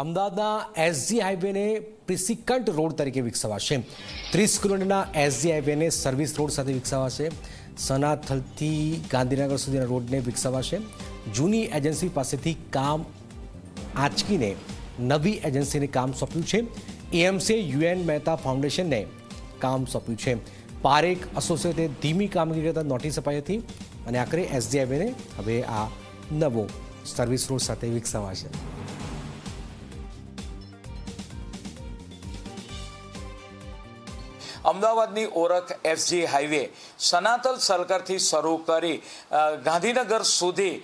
અમદાવાદના SG હાઈવેને પ્રિસિકન્ટ road તરીકે વિકસાવાશે। 30 કિલોમીટરના એસજી હાઈવેને સર્વિસ રોડ સાથે વિકસાવાશે। સનાથલથી ગાંધીનગર સુધીના રોડને વિકસાવાશે। જૂની એજન્સી પાસેથી કામ આંચકીને નવી એજન્સીને કામ સોંપ્યું છે। એએમસીએ યુએન મહેતા ફાઉન્ડેશનને કામ સોંપ્યું છે। પારેખ એસોસિએટે ધીમી કામગીરી કરતા નોટિસ અપાઈ હતી અને આખરે એસજી હાઈવેને હવે આ નવો સર્વિસ રોડ સાથે વિકસાવાશે। અમદાવાદની ઓળખ એસજી હાઈવે સનાતલ સર્કલથી શરૂ કરી ગાંધીનગર સુધી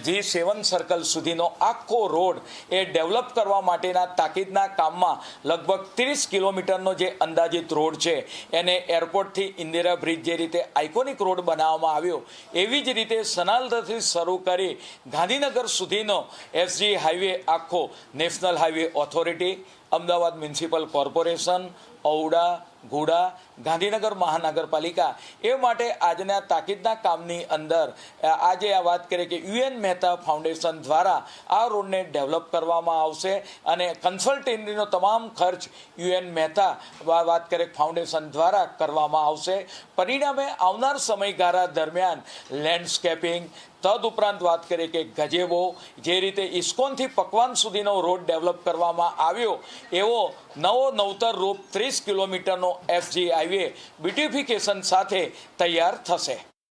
G7 સર્કલ સુધીનો આખો રોડ એ ડેવલપ કરવા માટેના તાકીદના કામમાં લગભગ 30 કિલોમીટરનો જે અંદાજિત રોડ છે એને એરપોર્ટથી ઇન્દિરા બ્રિજ જે રીતે આઇકોનિક રોડ બનાવવામાં આવ્યો એવી જ રીતે સનાતલથી શરૂ કરી ગાંધીનગર સુધીનો એસજી હાઈવે આખો national highway authority, Ahmedabad municipal corporation, AUDA, ઘોડા, ગાંધીનગર મહાનગરપાલિકા એ માટે આજના તાકીદના કામની અંદર આજે આ વાત કરીએ કે યુએન મહેતા ફાઉન્ડેશન દ્વારા આ રોડને ડેવલપ કરવામાં આવશે અને કન્સલ્ટન્સીનો તમામ ખર્ચ યુએન મહેતા વાત કરીએ ફાઉન્ડેશન દ્વારા કરવામાં આવશે। પરિણામે આવનાર સમયગાળા દરમિયાન લેન્ડસ્કેપિંગ તદુપરાંત વાત કરીએ કે ગજેબો જે રીતે ઇસ્કોનથી પકવાન સુધીનો રોડ ડેવલપ કરવામાં આવ્યો એવો નવતર રૂપ 30 કિલોમીટરનો એસજી હાઈવે બ્યુટિફિકેશન સાથે તૈયાર થશે।